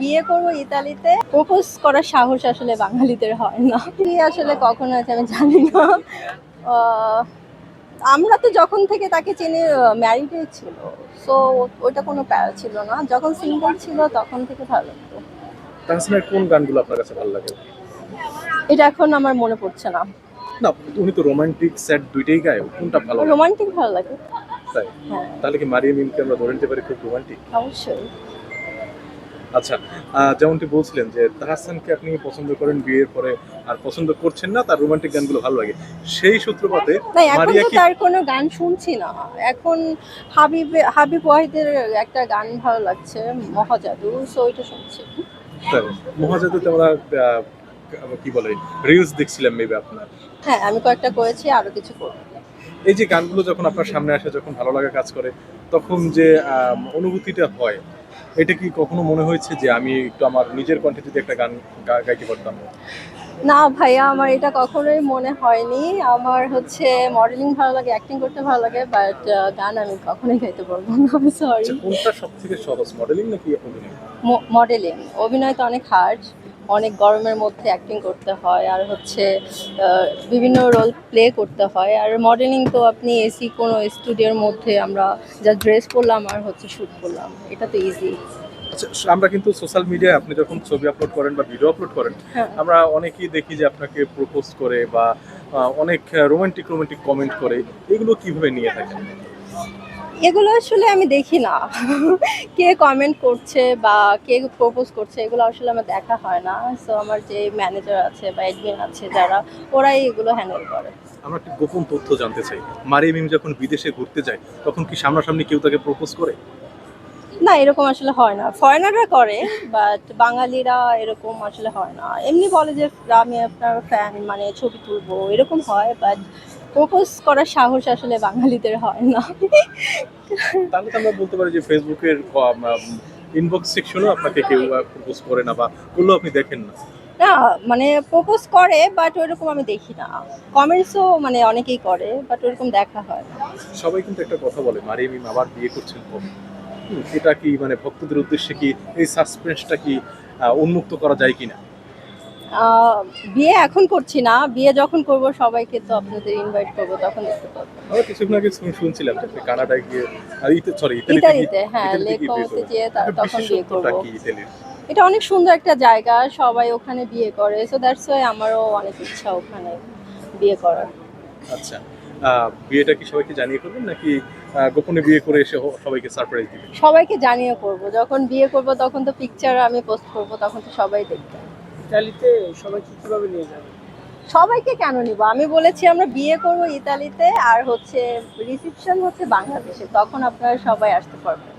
বিয়ে করবো ইতালিতে, প্রপোজ করার সাহস আসলে বাঙালিদের হয় না। বিয়ে আসলে কখন আছে আমি জানি না। আহ, আমরা তো যখন থেকে তাকে চিনি ম্যারিডই ছিল, সো ওটা কোনো প্যারা ছিল না। যখন সিঙ্গেল ছিল তখন থেকে ভালো লাগতো। তাহসানের কোন গানগুলো আপনার কাছে ভালো লাগে? এটা এখন আমার মনে পড়ছে না। না, উনি তো রোমান্টিক স্যাড দুইটাই গায়, কোনটা ভালো লাগে? রোমান্টিক ভালো লাগে। তাই? হ্যাঁ, তাহলে কি মারিয়া মিমকে আমরা ধরে নিতে পারি খুব রোমান্টিক? অবশ্যই। আচ্ছা, যেমনটি বলছিলেন যে তাহসানকে আপনি পছন্দ করেন বিয়ের পরে, আর পছন্দ করছেন না, তার রোমান্টিক গানগুলো ভালো লাগে। সেই সূত্রপাতে না, এখন মারিয়া তো কি তার কোনো গান শুনছি না। এখন হাবিব ওয়াহিদের একটা গান ভালো লাগছে, মহাজাদু, সো ওইটা শুনছি। তাই? মহাজাদুতে আমরা কি বলে রিলস দেখছিলাম মেবি আপনার। হ্যাঁ, আমি কয়েকটা করেছি, আরো কিছু করবো। এই যে গানগুলো যখন আপনার সামনে আসে, যখন ভালো লাগা কাজ করে, তখন যে অনুভূতিটা হয়, এটা কি কখনো মনে হয়েছে যে আমি একটু আমার নিজের কণ্ঠে যদি একটা গান গাইতে পারতাম? না ভাইয়া, আমার এটা কখনোই মনে হয়নি। আমার হচ্ছে মডেলিং ভালো লাগে, অ্যাক্টিং করতে ভালো লাগে, বাট গান আমি কখনোই গাইতে পারবো না, আমি সরি। আচ্ছা, কোনটা সব থেকে সহজ, মডেলিং নাকি অভিনয়? মডেলিং, অভিনয় তো অনেক হার্ড। অনেক গরমের মধ্যে অ্যাক্টিং করতে হয়, আর হচ্ছে বিভিন্ন রোল প্লে করতে হয়। আর মডেলিং তো আপনি এসি কোনো স্টুডিওর মধ্যে আমরা যা ড্রেস পরলাম আর হচ্ছে শ্যুট করলাম, এটা তো ইজি। আচ্ছা, আমরা কিন্তু সোশ্যাল মিডিয়ায় আপনি যখন ছবি আপলোড করেন বা ভিডিও আপলোড করেন, হ্যাঁ, আমরা অনেকেই দেখি যে আপনাকে প্রপোজ করে বা অনেক রোমান্টিক রোমান্টিক কমেন্ট করে, এগুলো কিভাবে নিয়ে থাকেন? এগুলো আসলে আমি দেখি না। কে কমেন্ট করছে বা কে প্রপোজ করছে, এগুলো আসলে আমার দেখা হয় না। সো আমার যে ম্যানেজার আছে বা অ্যাডমিন আছে যারা, ওরাই এগুলো হ্যান্ডেল করে। আমরা একটি গোপন তথ্য জানতে চাই। মারিয়া মিম যখন বিদেশে ঘুরতে যায়, তখন কি সামনাসামনি কেউ তাকে প্রপোজ করে? না, এরকম আসলে হয় না। ফরেনাররা করে, বাট বাঙালিরা এরকম আসলে হয় না। এমনি বলে যে আমি আপনার ফ্যান, মানে ছবি তুলবো, এরকম হয়, বাট প্রপোজ করার সাহস আসলে বাঙালিদের হয় না। তাহলে তো আমরা বলতে পারি যে ফেসবুকের ইনবক্স সেকশনেও আপনাকে কেউ প্রপোজ করে না, বা করলেও আপনি দেখেন না। না, মানে প্রপোজ করে, বাট ওইরকম আমি দেখি না। কমেন্টসও মানে অনেকেই করে, বাট ওরকম দেখা হয় না। সবাই কিন্তু একটা কথা বলে, মারিয়া মিম আবার বিয়ে করছেন কবে? এটা কি মানে ভক্তদের উদ্দেশ্যে কি এই সাসপেন্সটা কি উন্মুক্ত করা যায় কিনা? আহ, বিয়ে এখন করছি না, বিয়ে যখন করব সবাইকে তো আপনাদের ইনভাইট করবো, তখন দেখতে পাবো। আমরা কিছুক্ষণ আগে শুনছিলাম যে আপনি কানাডায় গিয়ে, সরি, ইতালিতে গিয়ে, ইতালিতে, হ্যাঁ, ইতালিতে লেক গিয়ে বিয়ে কোমোতে করবেন। যেয়ে এটা তখন বিয়ে বিশেষত্বটা করব। কি ইতালির? এটা অনেক সুন্দর একটা জায়গা, সবাই ওখানে বিয়ে করে, সো দ্যাটস ওয়াই আমারও অনেক ইচ্ছা ওখানে বিয়ে করার। আচ্ছা, বিয়েটা কি সবাইকে জানিয়ে করবেন, নাকি গোপনে বিয়ে করে এসে সবাইকে সারপ্রাইজ দিবেন? সবাইকে জানিয়ে করব, যখন বিয়ে করব তখন তো পিকচার আমি পোস্ট করব, তখন তো সবাই দেখবে। ইতালিতে সবাইকে কিভাবে নিয়ে যাবে? সবাইকে কেন নিব, আমি বলেছি আমরা বিয়ে করব ইতালিতে, আর হচ্ছে রিসেপশন হচ্ছে বাংলাদেশে, তখন আপনারা সবাই আসতে পারবেন।